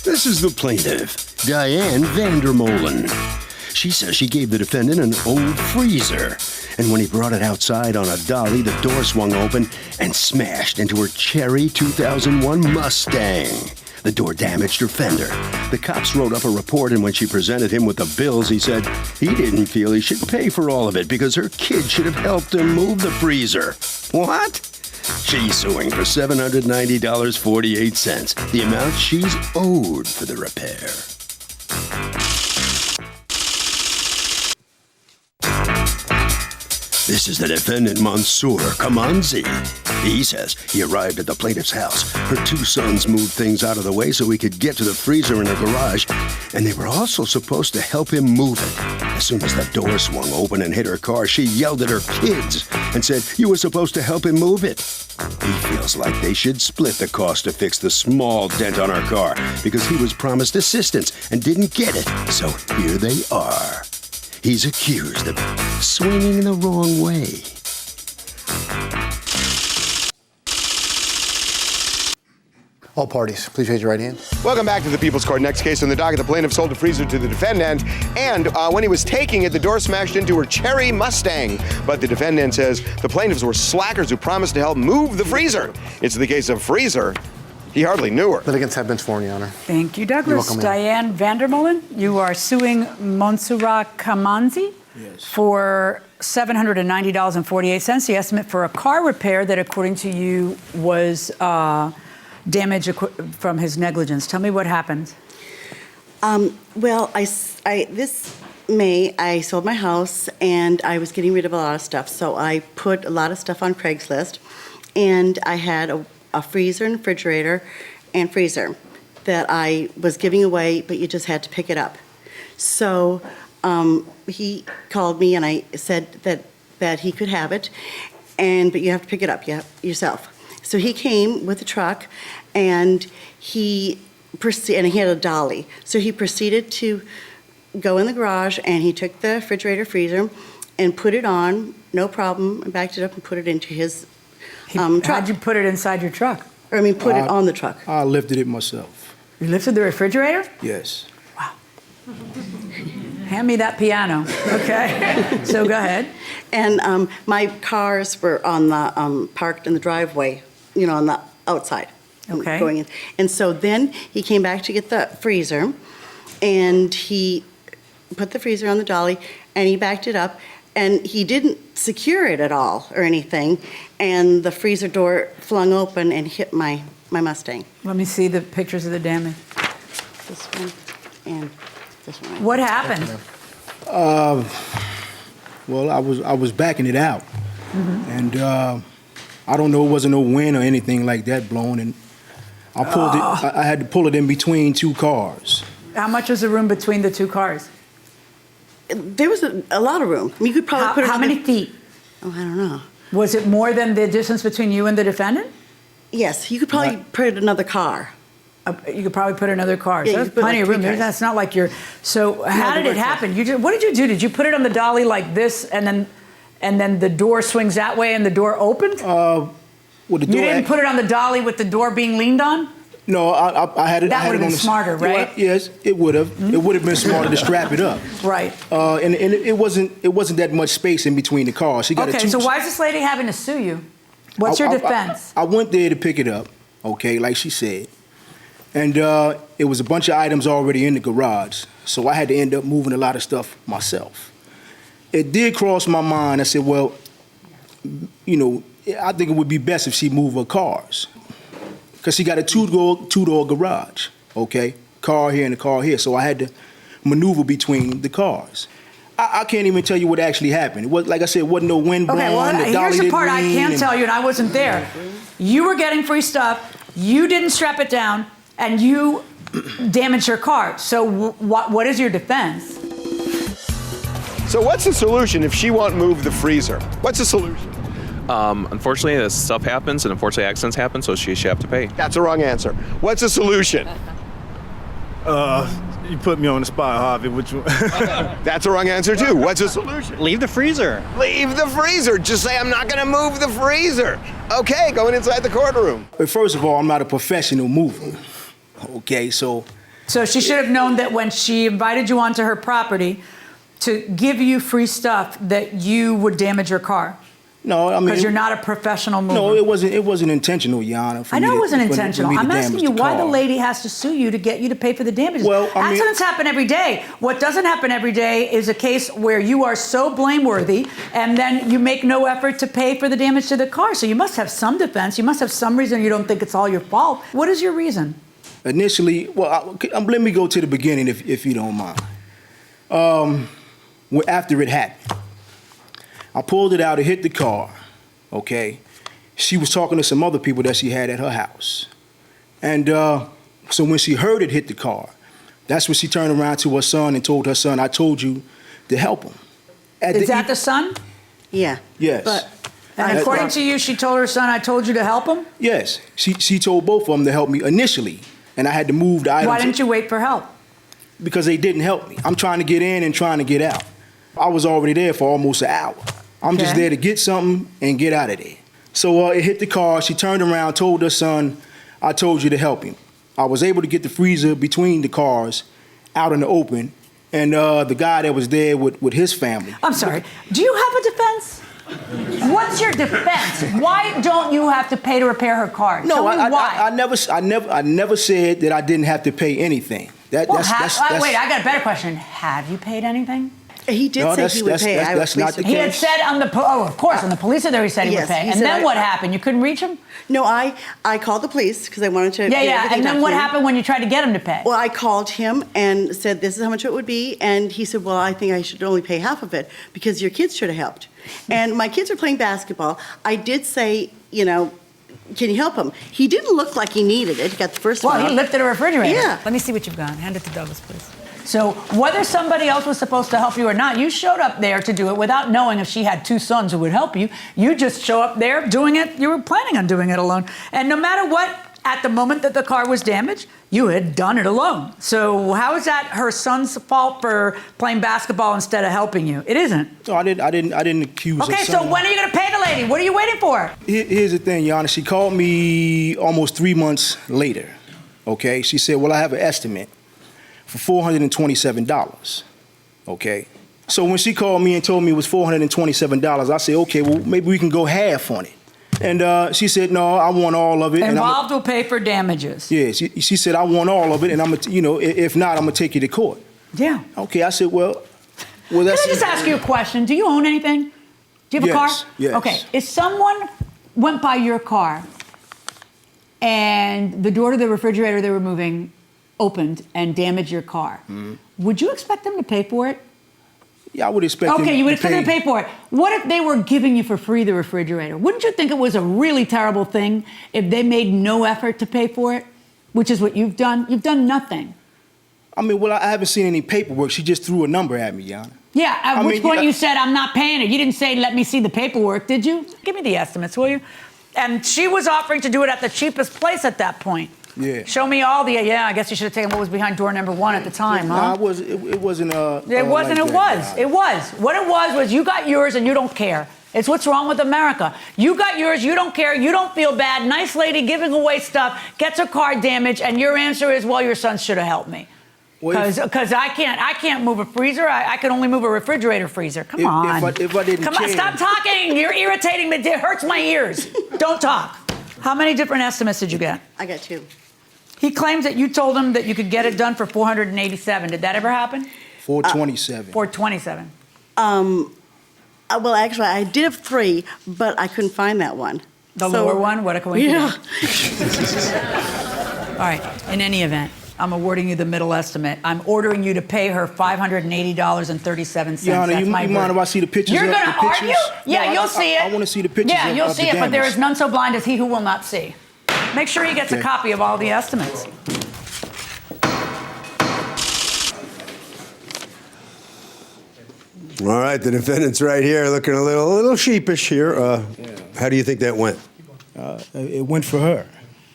This is the plaintiff, Diane Vandermolen. She says she gave the defendant an old freezer, and when he brought it outside on a dolly, the door swung open and smashed into her cherry 2001 Mustang. The door damaged her fender. The cops wrote up a report, and when she presented him with the bills, he said he didn't feel he should pay for all of it because her kid should have helped him move the freezer. What? She's suing for $790.48, the amount she's owed for the repair. This is the defendant, Mansour Kamanzi. He says he arrived at the plaintiff's house. Her two sons moved things out of the way so he could get to the freezer in her garage, and they were also supposed to help him move it. As soon as the door swung open and hit her car, she yelled at her kids and said, "You were supposed to help him move it." He feels like they should split the cost to fix the small dent on her car because he was promised assistance and didn't get it. So here they are. He's accused of swinging the wrong way. All parties, please raise your right hand. Welcome back to the People's Court. Next case on the docket, the plaintiff sold the freezer to the defendant, and when he was taking it, the door smashed into her cherry Mustang. But the defendant says the plaintiffs were slackers who promised to help move the freezer. It's the case of freezer. He hardly knew her. Litigants have been sworn, Your Honor. Thank you, Douglas. You're welcome, Diane Vandermolen, you are suing Mansour Kamanzi for $790.48. The estimate for a car repair that, according to you, was damage from his negligence. Tell me what happened. Well, this May, I sold my house, and I was getting rid of a lot of stuff. So I put a lot of stuff on Craigslist, and I had a freezer and refrigerator and freezer that I was giving away, but you just had to pick it up. So he called me, and I said that he could have it, but you have to pick it up yourself. So he came with a truck, and he had a dolly. So he proceeded to go in the garage, and he took the refrigerator, freezer, and put it on, no problem, and backed it up and put it into his truck. How'd you put it inside your truck? Or, put it on the truck. I lifted it myself. You lifted the refrigerator? Yes. Wow. Hand me that piano. Okay. So go ahead. And my cars were on the parked in the driveway, on the outside. Okay. Going in. And so then he came back to get the freezer, and he put the freezer on the dolly, and he backed it up, and he didn't secure it at all or anything, and the freezer door flung open and hit my Mustang. Let me see the pictures of the damage. This one and this one. What happened? Well, I was backing it out, and I don't know, it wasn't no wind or anything like that blowing, and I pulled it. I had to pull it in between two cars. How much was the room between the two cars? There was a lot of room. You could probably put it. How many feet? Oh, I don't know. Was it more than the distance between you and the defendant? Yes, you could probably put another car. You could probably put another car. Yeah, So you that's could put plenty like of room. 3 cars. That's not like you're. So how did it happen? What did you do? Did you put it on the dolly like this, and then the door swings that way, and the door opened? Well, the door You didn't put it on the dolly with the door being leaned on? No, I had it. That I had would have it on been the, smarter, right? Yes, it would have. It would have been smarter to strap it up. Right. And it wasn't that much space in between the cars. She got Okay, so why is this lady having to sue you? What's your defense? I went there to pick it up, okay, like she said. And it was a bunch of items already in the garage, so I had to end up moving a lot of stuff myself. It did cross my mind. I said, well, I think it would be best if she moved her cars. Because she got a two-door garage, okay? Car here and a car here, so I had to maneuver between the cars. I can't even tell you what actually happened. It was, like I said, it wasn't no wind blowing. Okay, well, here's the part I can't tell you, and I wasn't there. You were getting free stuff, you didn't strap it down, and you damaged your car. So what is your defense? So what's the solution if she won't move the freezer? What's the solution? Unfortunately, this stuff happens, and unfortunately, accidents happen, so she should have to pay. That's the wrong answer. What's the solution? You put me on the spot, Harvey. Which one? That's the wrong answer, too. What's the solution? Leave the freezer. Leave the freezer. Just say, I'm not going to move the freezer. Okay, going inside the courtroom. But first of all, I'm not a professional mover, okay? So So she should have known that when she invited you onto her property to give you free stuff that you would damage your car. No, I mean, Because you're not a professional mover. No, it wasn't intentional, Your Honor. I know it wasn't intentional. I'm asking you why the lady has to sue you to get you to pay for the damages. Well, I mean, accidents happen every day. What doesn't happen every day is a case where you are so blameworthy and then you make no effort to pay for the damage to the car. So you must have some defense. You must have some reason you don't think it's all your fault. What is your reason? Initially, well, let me go to the beginning if you don't mind. After it happened, I pulled it out, it hit the car, okay? She was talking to some other people that she had at her house. And so when she heard it hit the car, that's when she turned around to her son and told her son, I told you to help him. Is that the son? Yeah. Yes. And according to you, she told her son, I told you to help him? Yes. She told both of them to help me initially, and I had to move the items. Why didn't you wait for help? Because they didn't help me. I'm trying to get in and trying to get out. I was already there for almost an hour. I'm just there to get something and get out of there. So it hit the car. She turned around, told her son, I told you to help him. I was able to get the freezer between the cars out in the open, and the guy that was there with his family. I'm sorry. Do you have a defense? What's your defense? Why don't you have to pay to repair her car? No, Tell me why. I never said that I didn't have to pay anything. Wait, I got a better question. Have you paid anything? He did say he would pay. That's not the case. He had said on the, of course, on the police there he said he would pay. And then what happened? You couldn't reach him? No, I called the police because I wanted to. Yeah. And then what happened when you tried to get him to pay? Well, I called him and said, this is how much it would be. And he said, well, I think I should only pay half of it because your kids should have helped. And my kids are playing basketball. I did say, can you help him? He didn't look like he needed it. He got the first one. Well, he lifted a refrigerator. Yeah. Let me see what you've got. Hand it to Douglas, please. So whether somebody else was supposed to help you or not, you showed up there to do it without knowing if she had two sons who would help you. You just show up there doing it. You were planning on doing it alone. And no matter what, at the moment that the car was damaged, you had done it alone. So how is that her son's fault for playing basketball instead of helping you? It isn't. No, I didn't accuse her son. Okay, so when are you going to pay the lady? What are you waiting for? Here's the thing, Your Honor. She called me almost 3 months later, okay? She said, well, I have an estimate for $427, okay? So when she called me and told me it was $427, I said, okay, well, maybe we can go half on it. And she said, no, I want all of it. Involved will pay for damages. Yeah, she said, I want all of it, and if not, I'm gonna take you to court. Yeah. Okay, I said, well, that's. Can I just ask you a question? Do you own anything? Do you have a car? Yes. Okay, if someone went by your car and the door to the refrigerator they were moving opened and damaged your car, would you expect them to pay for it? Yeah, I would expect them. Okay, you would expect them to pay for it. What if they were giving you for free the refrigerator? Wouldn't you think it was a really terrible thing if they made no effort to pay for it? Which is what you've done. You've done nothing. I mean, well, I haven't seen any paperwork. She just threw a number at me, Yana. Yeah, at which point you said, I'm not paying it. You didn't say, let me see the paperwork, did you? Give me the estimates, will you? And she was offering to do it at the cheapest place at that point. Yeah. Show me all the, I guess you should have taken what was behind door number 1 at the time, huh? No, it wasn't. It wasn't, it was. It was. What it was you got yours and you don't care. It's what's wrong with America. You got yours, you don't care, you don't feel bad. Nice lady giving away stuff, gets her car damaged, and your answer is, well, your son should have helped me. Because I can't move a freezer. I can only move a refrigerator freezer. Come on. If I didn't Come on, stop talking. You're irritating me. It hurts my ears. Don't talk. How many different estimates did you get? I got 2. He claims that you told him that you could get it done for $487. Did that ever happen? $427. $427. Well, actually, I did have 3, but I couldn't find that one. The lower one? What a coincidence. Yeah. All right. In any event, I'm awarding you the middle estimate. I'm ordering you to pay her $580.37. Your Honor, you mind if I see the pictures? You're going to argue? Yeah, No, you'll see it. I want to see the pictures. Yeah, you'll of see the it, but there damage. is none so blind as he who will not see. Make sure he gets a copy of all the estimates. All right, the defendant's right here, looking a little sheepish here. How do you think that went? It went for her.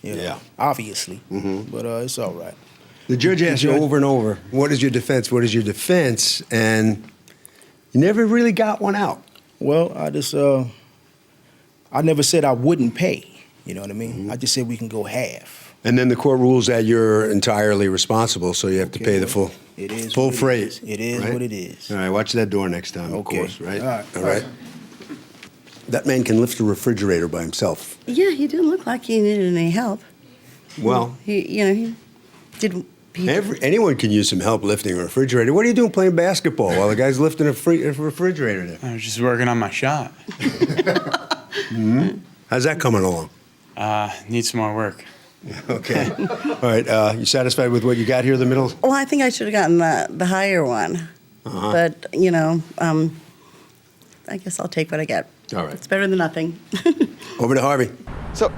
Yeah. Obviously. But it's all right. The judge asked you over and over, what is your defense? What is your defense? And you never really got one out. Well, I never said I wouldn't pay. You know what I mean? I just said we can go half. And then the court rules that you're entirely responsible, so you have to pay the full It is full what it freight. is. It is right? what it is. All right, watch that door next time, Okay. of course, right? All right. All right. That man can lift a refrigerator by himself. Yeah, he didn't look like he needed any help. Well, He did. anyone can use some help lifting a refrigerator. What are you doing playing basketball while the guy's lifting a refrigerator there? I was just working on my shot. How's that coming along? Need some more work. Okay. All right. You satisfied with what you got here in the middle? Well, I think I should have gotten the higher one. But, I guess I'll take what I get. All right. It's better than nothing. Over to Harvey. So,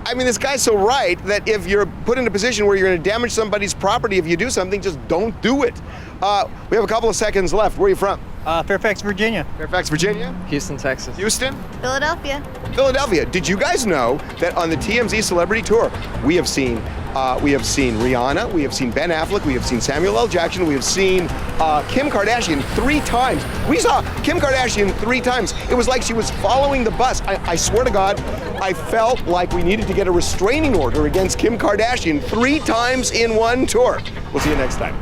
I mean, this guy's so right that if you're put in a position where you're going to damage somebody's property, if you do something, just don't do it. We have a couple of seconds left. Where are you from? Fairfax, Virginia. Fairfax, Virginia? Houston, Texas. Houston? Philadelphia. Philadelphia. Did you guys know that on the TMZ Celebrity Tour, we have seen Rihanna, we have seen Ben Affleck, we have seen Samuel L. Jackson, we have seen Kim Kardashian 3 times. We saw Kim Kardashian 3 times. It was like she was following the bus. I swear to God, I felt like we needed to get a restraining order against Kim Kardashian 3 times in one tour. We'll see you next time.